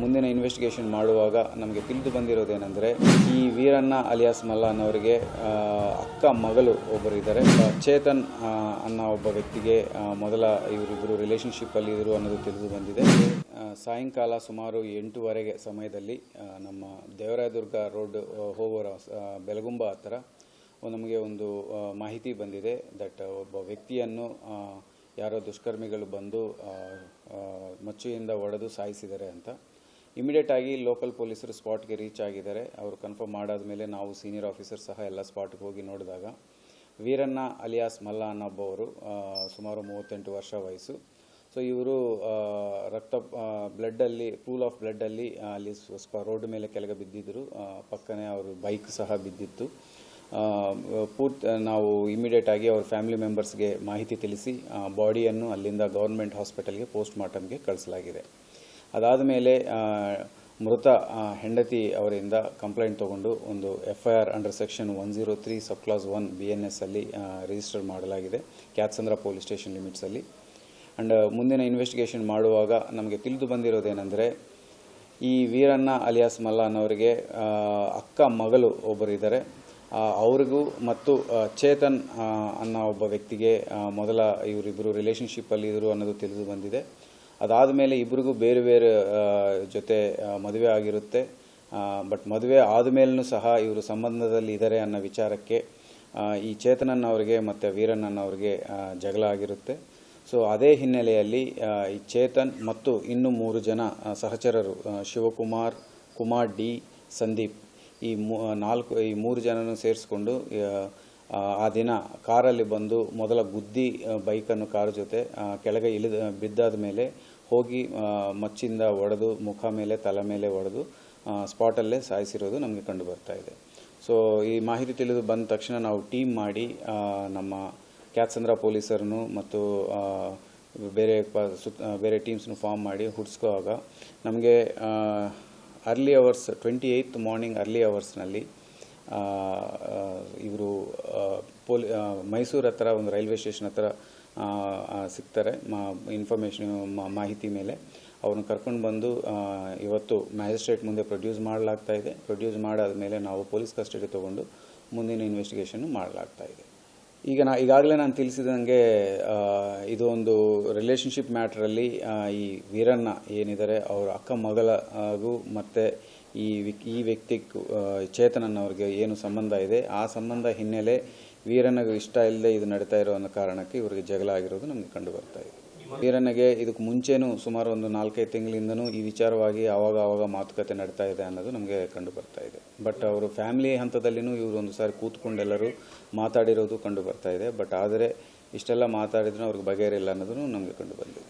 ಮುಂದಿನ ಇನ್ವೆಸ್ಟಿಗೇಷನ್ ಮಾಡುವಾಗ ನಮಗೆ ತಿಳಿದು ಬಂದಿರೋದೇನೆಂದರೆ ಈ ವೀರಣ್ಣ ಅಲಿಯಾಸ್ ಮಲ್ಲ ಅನ್ನೋರಿಗೆ ಅಕ್ಕ ಮಗಳು ಒಬ್ಬರು ಇದ್ದಾರೆ. ಚೇತನ್ ಅನ್ನೋ ಒಬ್ಬ ವ್ಯಕ್ತಿಗೆ ಮೊದಲ ಇವರಿಬ್ಬರು ರಿಲೇಷನ್ಶಿಪ್ಪಲ್ಲಿ ಇದ್ದರು ಅನ್ನೋದು ತಿಳಿದು ಬಂದಿದೆ. ಸಾಯಂಕಾಲ ಸುಮಾರು 8:15 ಸಮಯದಲ್ಲಿ ನಮ್ಮ ದೇವರಾಯದುರ್ಗ ರೋಡ್ ಹೋಗುವ ಬೆಳಗುಂಬ ಹತ್ತಿರ ನಮಗೆ ಒಂದು ಮಾಹಿತಿ ಬಂದಿದೆ ದಟ್ ಒಬ್ಬ ವ್ಯಕ್ತಿಯನ್ನು ಯಾರೋ ದುಷ್ಕರ್ಮಿಗಳು ಬಂದು ಮಚ್ಚುಯಿಂದ ಹೊಡೆದು ಸಾಯಿಸಿದ್ದಾರೆ ಅಂತ. ಇಮಿಡಿಯೇಟ್ ಆಗಿ ಲೋಕಲ್ ಪೊಲೀಸರು ಸ್ಪಾಟ್ಗೆ ರೀಚ್ ಆಗಿದ್ದಾರೆ. ಅವರು ಕನ್ಫರ್ಮ್ ಮಾಡಾದ ಮೇಲೆ ನಾವು ಸೀನಿಯರ್ ಆಫೀಸರ್ ಸಹ ಎಲ್ಲ ಸ್ಪಾಟ್ಗೆ ಹೋಗಿ ನೋಡಿದಾಗ ವೀರಣ್ಣ ಅಲಿಯಾಸ್ ಮಲ್ಲ ಅನ್ನೊಬ್ಬವರು ಸುಮಾರು 38 ವರ್ಷ ವಯಸ್ಸು. ಸೊ ಇವರು ಬ್ಲಡ್ಡಲ್ಲಿ ಪೂಲ್ ಆಫ್ ಬ್ಲಡ್ಡಲ್ಲಿ ಅಲ್ಲಿ ರೋಡ್ ಮೇಲೆ ಕೆಳಗೆ ಬಿದ್ದಿದ್ದರು. ಪಕ್ಕನೇ ಅವರು ಬೈಕ್ ಸಹ ಬಿದ್ದಿತ್ತು. ನಾವು ಇಮಿಡಿಯೇಟ್ ಆಗಿ ಅವ್ರ ಫ್ಯಾಮಿಲಿ ಮೆಂಬರ್ಸ್ಗೆ ಮಾಹಿತಿ ತಿಳಿಸಿ ಬಾಡಿಯನ್ನು ಅಲ್ಲಿಂದ ಗೌರ್ಮೆಂಟ್ ಹಾಸ್ಪಿಟಲ್ಗೆ ಪೋಸ್ಟ್ ಮಾರ್ಟಮ್ಗೆ ಕಳಿಸಲಾಗಿದೆ. ಅದಾದ ಮೇಲೆ ಮೃತ ಹೆಂಡತಿ ಅವರಿಂದ ಕಂಪ್ಲೇಂಟ್ ತೊಗೊಂಡು ಒಂದು FIR ಅಂಡರ್ ಸೆಕ್ಷನ್ 103 ಸಬ್ ಕ್ಲಾಸ್ 1 BNS ಅಲ್ಲಿ ರಿಜಿಸ್ಟರ್ ಮಾಡಲಾಗಿದೆ ಕ್ಯಾತ್ಸಂದ್ರ ಪೊಲೀಸ್ ಸ್ಟೇಷನ್ ಲಿಮಿಟ್ಸಲ್ಲಿ. ಆ್ಯಂಡ್ ಮುಂದಿನ ಇನ್ವೆಸ್ಟಿಗೇಷನ್ ಮಾಡುವಾಗ ನಮಗೆ ತಿಳಿದು ಬಂದಿರೋದೇನೆಂದರೆ ಈ ವೀರಣ್ಣ ಅಲಿಯಾಸ್ ಮಲ್ಲ ಅನ್ನೋರಿಗೆ ಅಕ್ಕ ಮಗಳು ಒಬ್ಬರು ಇದ್ದಾರೆ. ಅವ್ರಿಗೂ ಮತ್ತು ಚೇತನ್ ಅನ್ನೋ ಒಬ್ಬ ವ್ಯಕ್ತಿಗೆ ಮೊದಲ ಇವರಿಬ್ಬರು ರಿಲೇಷನ್ಶಿಪ್ಪಲ್ಲಿ ಇದ್ದರು ಅನ್ನೋದು ತಿಳಿದು ಬಂದಿದೆ. ಅದಾದ ಮೇಲೆ ಇಬ್ಬರಿಗೂ ಬೇರೆ ಬೇರೆ ಜೊತೆ ಮದುವೆ ಆಗಿರುತ್ತೆ. ಬಟ್ ಮದುವೆ ಆದಮೇಲೂ ಸಹ ಇವರು ಸಂಬಂಧದಲ್ಲಿ ಇದ್ದಾರೆ ಅನ್ನೋ ವಿಚಾರಕ್ಕೆ ಈ ಚೇತನನ್ನವ್ರಿಗೆ ಮತ್ತು ವೀರಣ್ಣನವ್ರಿಗೆ ಜಗಳ ಆಗಿರುತ್ತೆ. ಸೊ ಅದೇ ಹಿನ್ನೆಲೆಯಲ್ಲಿ ಈ ಚೇತನ್ ಮತ್ತು ಇನ್ನೂ 3 ಜನ ಸಹಚರರು ಶಿವಕುಮಾರ್, ಕುಮಾರ್ ಡಿ, ಸಂದೀಪ್ ಈ 3 ಜನನೂ ಸೇರಿಸ್ಕೊಂಡು ಆ ದಿನ ಕಾರಲ್ಲಿ ಬಂದು ಮೊದಲ ಗುದ್ದಿ ಬೈಕನ್ನು ಕಾರ್ ಜೊತೆ ಕೆಳಗೆ ಬಿದ್ದಾದ ಮೇಲೆ ಹೋಗಿ ಮಚ್ಚಿಂದ ಹೊಡೆದು ಮುಖ ಮೇಲೆ ತಲೆ ಮೇಲೆ ಹೊಡೆದು ಸ್ಪಾಟಲ್ಲೇ ಸಾಯಿಸಿರೋದು ನಮಗೆ ಕಂಡು ಬರ್ತಾ ಇದೆ. ಸೊ ಈ ಮಾಹಿತಿ ತಿಳಿದು ಬಂದ ತಕ್ಷಣ ನಾವು ಟೀಮ್ ಮಾಡಿ ನಮ್ಮ ಕ್ಯಾತ್ಸಂದ್ರ ಪೊಲೀಸರನ್ನು ಮತ್ತು ಬೇರೆ ಟೀಮ್ಸ್ನು ಫಾರ್ಮ್ ಮಾಡಿ ಹುಡ್ಸ್ಕೋವಾಗ ನಮಗೆ early hours 28th morning early ಅವರ್ಸ್ನಲ್ಲಿ ಇವರು ಮೈಸೂರು ಹತ್ರ ಒಂದು ರೈಲ್ವೆ ಸ್ಟೇಷನ್ ಹತ್ರ ಸಿಗ್ತಾರೆ. ಇನ್ಫಾರ್ಮೇಷನ್ ಮಾಹಿತಿ ಮೇಲೆ ಅವ್ರನ್ನ ಕರ್ಕೊಂಡು ಬಂದು ಇವತ್ತು ಮ್ಯಾಜಿಸ್ಟ್ರೇಟ್ ಮುಂದೆ ಪ್ರೊಡ್ಯೂಸ್ ಮಾಡಲಾಗ್ತಾ ಇದೆ. ಪ್ರೊಡ್ಯೂಸ್ ಮಾಡಾದ ಮೇಲೆ ನಾವು ಪೊಲೀಸ್ ಕಸ್ಟಡಿ ತೊಗೊಂಡು ಮುಂದಿನ ಇನ್ವೆಸ್ಟಿಗೇಷನ್ನು ಮಾಡಲಾಗ್ತಾ ಇದೆ. ಈಗಾಗಲೇ ನಾನು ತಿಳಿಸಿದಂಗೆ ಇದು ಒಂದು ರಿಲೇಷನ್ಶಿಪ್ ಮ್ಯಾಟ್ರಲ್ಲಿ ಈ ವೀರಣ್ಣ ಏನಿದ್ದಾರೆ ಅವರ ಅಕ್ಕ ಮಗಳಿಗೂ ಮತ್ತು ಈ ವ್ಯಕ್ತಿಗೂ ಚೇತನನ್ನವ್ರಿಗೆ ಏನು ಸಂಬಂಧ ಇದೆ ಆ ಸಂಬಂಧ ಹಿನ್ನೆಲೆ ವೀರಣ್ಣಗೆ ಇಷ್ಟ ಇಲ್ಲದೆ ಇದು ನಡೀತಾ ಇರೋ ಅನ್ನೋ ಕಾರಣಕ್ಕೆ ಇವರಿಗೆ ಜಗಳ ಆಗಿರೋದು ನಮಗೆ ಕಂಡು ಬರ್ತಾ ಇದೆ. ವೀರಣ್ಣಗೆ ಇದಕ್ಕೆ ಮುಂಚೆನೂ ಸುಮಾರು ಒಂದು 4-5 ತಿಂಗಳಿಂದನೂ ಈ ವಿಚಾರವಾಗಿ ಆವಾಗ ಮಾತುಕತೆ ನಡೀತಾ ಇದೆ ಅನ್ನೋದು ನಮಗೆ ಕಂಡು ಬರ್ತಾ ಇದೆ. ಬಟ್ ಅವರು ಫ್ಯಾಮಿಲಿ ಹಂತದಲ್ಲಿನೂ ಇವರು ಒಂದು ಸಾರಿ ಕೂತ್ಕೊಂಡೆಲ್ಲರೂ ಮಾತಾಡಿರೋದು ಕಂಡು ಬರ್ತಾ ಇದೆ. ಬಟ್ ಆದರೆ ಇಷ್ಟೆಲ್ಲ ಮಾತಾಡಿದ್ರೂ ಅವ್ರಿಗೆ ಬಗೆಹರಿಲ್ಲ ಅನ್ನೋದು ನಮಗೆ ಕಂಡು ಬಂದಿದೆ.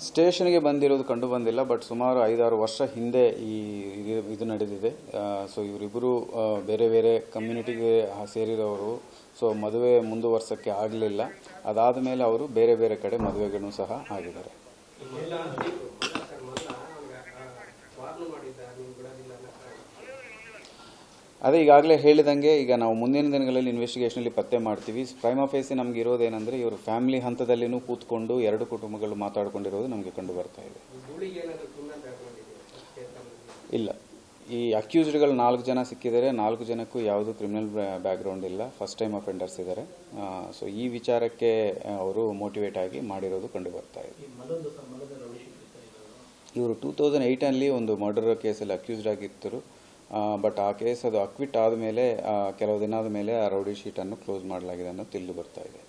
ಸ್ಟೇಷನ್ಗೆ ಬಂದಿರೋದು ಕಂಡು ಬಂದಿಲ್ಲ. ಬಟ್ ಸುಮಾರು 5-6 ವರ್ಷ ಹಿಂದೆ ಇದು ನಡೆದಿದೆ. ಸೊ ಇವರಿಬ್ಬರು ಬೇರೆ ಬೇರೆ ಕಮ್ಯುನಿಟಿಗೆ ಸೇರಿರೋರು. ಸೊ ಮದುವೆ ಮುಂದುವರ್ಸೋಕ್ಕೆ ಆಗಲಿಲ್ಲ. ಅದಾದ ಮೇಲೆ ಅವರು ಬೇರೆ ಬೇರೆ ಕಡೆ ಮದುವೆಗಳೂ ಸಹ ಆಗಿದ್ದಾರೆ. ಅದೇ ಈಗಾಗಲೇ ಹೇಳಿದಂಗೆ ಈಗ ನಾವು ಮುಂದಿನ ದಿನಗಳಲ್ಲಿ ಇನ್ವೆಸ್ಟಿಗೇಷನಲ್ಲಿ ಪತ್ತೆ ಮಾಡ್ತೀವಿ. ಪ್ರೈಮಾ ಫೇಸಿ ನಮ್ಗೆ ಇರೋದೇನೆಂದರೆ ಇವರು ಫ್ಯಾಮಿಲಿ ಹಂತದಲ್ಲಿನೂ ಕೂತ್ಕೊಂಡು 2 ಕುಟುಂಬಗಳು ಮಾತಾಡಿಕೊಂಡಿರೋದು ನಮಗೆ ಕಂಡು ಬರ್ತಾ ಇದೆ. ಇಲ್ಲ, ಈ ಅಕ್ಯೂಸ್ಡ್ಗಳು 4 ಜನ ಸಿಕ್ಕಿದ್ದಾರೆ. 4 ಜನಕ್ಕೂ ಯಾವುದೂ ಕ್ರಿಮಿನಲ್ ಬ್ಯಾಕ್ಗ್ರೌಂಡ್ ಇಲ್ಲ, ಫಸ್ಟ್ ಟೈಮ್ ಅಫೆಂಡರ್ಸ್ ಇದ್ದಾರೆ. ಸೊ ಈ ವಿಚಾರಕ್ಕೆ ಅವರು ಮೋಟಿವೇಟ್ ಆಗಿ ಮಾಡಿರೋದು ಕಂಡು ಬರ್ತಾ ಇದೆ. ಇವರು 2008 ಒಂದು ಮರ್ಡರ್ ಕೇಸಲ್ಲಿ ಅಕ್ಯೂಸ್ಡ್ ಆಗಿದ್ದರು. ಬಟ್ ಆ ಕೇಸ್ ಅದು ಅಕ್ವಿಟ್ ಆದಮೇಲೆ ಕೆಲವು ದಿನ ಆದಮೇಲೆ ಆ ರೌಡಿ ಶೀಟನ್ನು ಕ್ಲೋಸ್ ಮಾಡಲಾಗಿದೆ ಅನ್ನೋದು ತಿಳಿದು ಬರ್ತಾ ಇದೆ.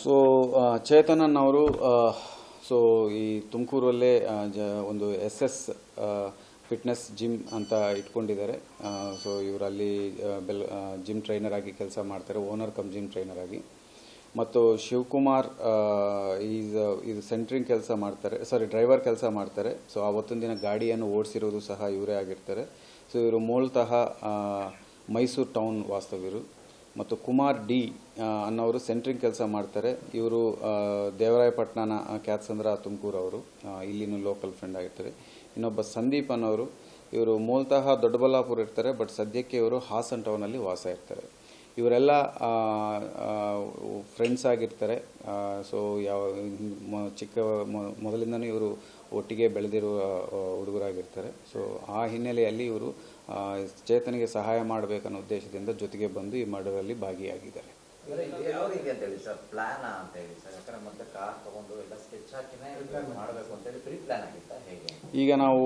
ಸೊ ಚೇತನನ್ ಅವರು ಈ ತುಮಕೂರಲ್ಲೇ ಒಂದು SS ಫಿಟ್ನೆಸ್ ಜಿಮ್ ಅಂತ ಇಟ್ಕೊಂಡಿದ್ದಾರೆ. ಸೊ ಇವರಲ್ಲಿ ಜಿಮ್ ಟ್ರೈನರ್ ಆಗಿ ಕೆಲಸ ಮಾಡ್ತಾರೆ, ಓನರ್ ಕಮ್ ಜಿಮ್ ಟ್ರೈನರ್ ಆಗಿ. ಮತ್ತು ಶಿವಕುಮಾರ್ ಇದು ಸೆಂಟ್ರಿಂಗ್ ಕೆಲಸ ಮಾಡ್ತಾರೆ, ಡ್ರೈವರ್ ಕೆಲಸ ಮಾಡ್ತಾರೆ. ಸೊ ಆವತ್ತಿನ ದಿನ ಗಾಡಿಯನ್ನು ಓಡಿಸಿರೋದು ಸಹ ಇವರೇ ಆಗಿರ್ತಾರೆ. ಸೊ ಇವರು ಮೂಲತಃ ಮೈಸೂರು ಟೌನ್ ವಾಸ್ತವ್ಯರು. ಮತ್ತು ಕುಮಾರ್ ಡಿ ಅನ್ನೋರು ಸೆಂಟ್ರಿಂಗ್ ಕೆಲಸ ಮಾಡ್ತಾರೆ. ಇವರು ದೇವರಾಯಪಟ್ಟಣನ ಕ್ಯಾತ್ಸಂದ್ರ ತುಮಕೂರು ಅವರು, ಇಲ್ಲಿನೂ ಲೋಕಲ್ ಫ್ರೆಂಡ್ ಆಗಿರ್ತಾರೆ. ಇನ್ನೊಬ್ಬ ಸಂದೀಪ್ ಅನ್ನೋರು ಇವರು ಮೂಲತಃ ದೊಡ್ಡಬಳ್ಳಾಪುರ ಇರ್ತಾರೆ, ಬಟ್ ಸದ್ಯಕ್ಕೆ ಇವರು ಹಾಸನ್ ಟೌನಲ್ಲಿ ವಾಸ ಇರ್ತಾರೆ. ಇವರೆಲ್ಲ ಫ್ರೆಂಡ್ಸ್ ಆಗಿರ್ತಾರೆ. ಸೊ ಮೊದಲಿಂದನೂ ಇವರು ಒಟ್ಟಿಗೆ ಬೆಳೆದಿರುವ ಹುಡುಗರಾಗಿರ್ತಾರೆ. ಸೊ ಆ ಹಿನ್ನೆಲೆಯಲ್ಲಿ ಇವರು ಚೇತನಿಗೆ ಸಹಾಯ ಮಾಡಬೇಕನ್ನೋ ಉದ್ದೇಶದಿಂದ ಜೊತೆಗೆ ಬಂದು ಈ ಮರ್ಡರಲ್ಲಿ ಭಾಗಿಯಾಗಿದ್ದಾರೆ. ಯಾವ ರೀತಿ ಅಂತ ಹೇಳಿ ಸರ್, ಪ್ಲಾನ್ ಅಂತ ಹೇಳಿ ಸರ್, ಯಾಕಂದ್ರೆ ಮತ್ತೆ ಕಾರ್ ತಗೊಂಡು ಎಲ್ಲ ಸ್ಕೆಚ್ ಹಾಕಿನೇ ಮಾಡಬೇಕು ಅಂತ ಹೇಳಿ ಪ್ರೀ ಪ್ಲಾನ್ ಆಗಿತ್ತಾ ಹೇಗೆ? ಈಗ ನಾವು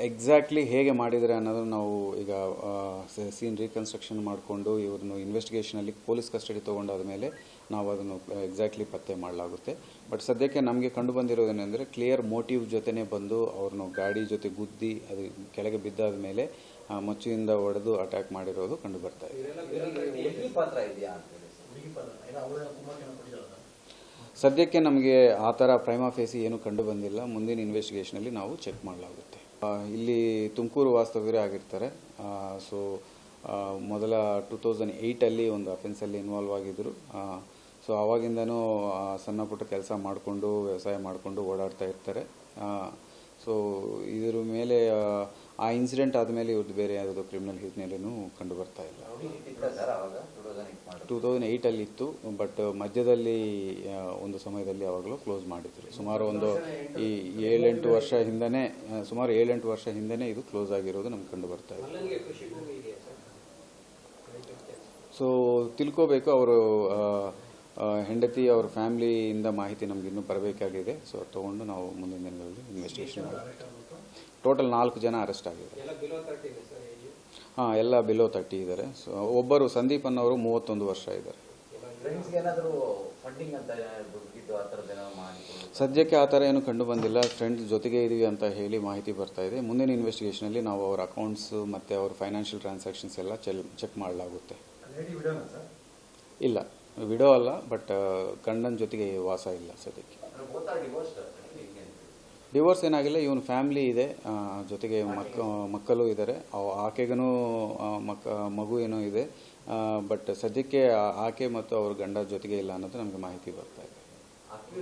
ಎಕ್ಸಾಕ್ಟ್ಲಿ ಹೇಗೆ ಮಾಡಿದರೆ ಅನ್ನೋದನ್ನು ನಾವು ಈಗ ಸೀನ್ ರೀಕನ್ಸ್ಟ್ರಕ್ಷನ್ ಮಾಡಿಕೊಂಡು ಇವ್ರನ್ನು ಇನ್ವೆಸ್ಟಿಗೇಷನಲ್ಲಿ ಪೊಲೀಸ್ ಕಸ್ಟಡಿ ತೊಗೊಂಡಾದ ಮೇಲೆ ನಾವು ಅದನ್ನು ಎಕ್ಸಾಕ್ಟ್ಲಿ ಪತ್ತೆ ಮಾಡಲಾಗುತ್ತೆ. ಬಟ್ ಸದ್ಯಕ್ಕೆ ನಮಗೆ ಕಂಡು ಬಂದಿರೋದೇನೆಂದರೆ ಕ್ಲಿಯರ್ ಮೋಟಿವ್ ಜೊತೆನೇ ಬಂದು ಅವ್ರನ್ನು ಗಾಡಿ ಜೊತೆ ಗುದ್ದಿ ಅದು ಕೆಳಗೆ ಬಿದ್ದಾದ ಮೇಲೆ ಮಚ್ಚುವಿಂದ ಹೊಡೆದು ಅಟ್ಯಾಕ್ ಮಾಡಿರೋದು ಕಂಡು ಬರ್ತಾ ಇದೆ. ಪಾತ್ರ ಇದೆಯಾ ಅಂತ ಹೇಳಿ ಸದ್ಯಕ್ಕೆ ನಮಗೆ ಆ ಥರ ಪ್ರೈಮಾ ಫೇಸಿ ಏನು ಕಂಡು ಬಂದಿಲ್ಲ. ಮುಂದಿನ ಇನ್ವೆಸ್ಟಿಗೇಷನಲ್ಲಿ ನಾವು ಚೆಕ್ ಮಾಡಲಾಗುತ್ತೆ. ಇಲ್ಲಿ ತುಮಕೂರು ವಾಸ್ತವ್ಯರೇ ಆಗಿರ್ತಾರೆ. ಸೊ ಮೊದಲ 2008 ಒಂದು ಅಫೆನ್ಸಲ್ಲಿ ಇನ್ವಾಲ್ವ್ ಆಗಿದ್ದರು. ಸೊ ಆವಾಗಿಂದನೂ ಸಣ್ಣ ಪುಟ್ಟ ಕೆಲಸ ಮಾಡಿಕೊಂಡು ವ್ಯವಸಾಯ ಮಾಡಿಕೊಂಡು ಓಡಾಡ್ತಾ ಇರ್ತಾರೆ. ಸೊ ಇದರ ಮೇಲೆ ಆ ಇನ್ಸಿಡೆಂಟ್ ಆದಮೇಲೆ ಇವ್ರದ್ದು ಬೇರೆ ಯಾವುದೋ ಕ್ರಿಮಿನಲ್ ಹಿನ್ನೆಲೆನೂ ಕಂಡು ಬರ್ತಾ ಇಲ್ಲ. 2008 ಇತ್ತು, ಬಟ್ ಮಧ್ಯದಲ್ಲಿ ಒಂದು ಸಮಯದಲ್ಲಿ ಯಾವಾಗಲೂ ಕ್ಲೋಸ್ ಮಾಡಿದ್ರು. ಸುಮಾರು ಈ 7-8 ವರ್ಷ ಹಿಂದೆನೇ ಇದು ಕ್ಲೋಸ್ ಆಗಿರೋದು ನಮ್ಗೆ ಕಂಡು ಬರ್ತಾ ಇದೆ. ಸೊ ತಿಳ್ಕೋಬೇಕು, ಅವರು ಹೆಂಡತಿ ಅವ್ರ ಫ್ಯಾಮಿಲಿಯಿಂದ ಮಾಹಿತಿ ನಮ್ಗೆ ಇನ್ನೂ ಬರಬೇಕಾಗಿದೆ. ಸೊ ತಗೊಂಡು ನಾವು ಮುಂದಿನ ದಿನಗಳಲ್ಲಿ ಇನ್ವೆಸ್ಟಿಗೇಷನ್ ಮಾಡ್ತೀವಿ. ಟೋಟಲ್ 4 ಜನ ಅರೆಸ್ಟ್ ಆಗಿದ್ದಾರೆ. ಎಲ್ಲ ಬಿಲೋ 30 ಇದ್ದಾರೆ. ಸೊ ಒಬ್ಬರು ಸಂದೀಪ್ ಅನ್ನೋರು 31 ವರ್ಷ ಇದ್ದಾರೆ. ಸದ್ಯಕ್ಕೆ ಆ ಥರ ಏನು ಕಂಡು ಬಂದಿಲ್ಲ. ಫ್ರೆಂಡ್ಸ್ ಜೊತೆಗೆ ಇದೀವಿ ಅಂತ ಹೇಳಿ ಮಾಹಿತಿ ಬರ್ತಾ ಇದೆ. ಮುಂದಿನ ಇನ್ವೆಸ್ಟಿಗೇಷನಲ್ಲಿ ನಾವು ಅವರ ಅಕೌಂಟ್ಸ್ ಮತ್ತು ಅವ್ರ ಫೈನಾನ್ಷಿಯಲ್ ಟ್ರಾನ್ಸಾಕ್ಷನ್ಸ್ ಎಲ್ಲ ಚೆಕ್ ಮಾಡಲಾಗುತ್ತೆ. ಇಲ್ಲ, ವಿಡೋ ಅಲ್ಲ, ಬಟ್ ಗಂಡನ ಜೊತೆಗೆ ವಾಸ ಇಲ್ಲ ಸದ್ಯಕ್ಕೆ. ಡಿವೋರ್ಸ್ ಏನಾಗಿಲ್ಲ. ಇವನು ಫ್ಯಾಮಿಲಿ ಇದೆ, ಜೊತೆಗೆ ಮಕ್ಕಳು ಇದ್ದಾರೆ. ಆಕೆಗೂ ಮಗು ಏನೋ ಇದೆ. ಬಟ್ ಸದ್ಯಕ್ಕೆ ಆಕೆ ಮತ್ತು ಅವ್ರ ಗಂಡ ಜೊತೆಗೆ ಇಲ್ಲ ಅನ್ನೋದು ನಮಗೆ ಮಾಹಿತಿ ಬರ್ತಾ ಇದೆ.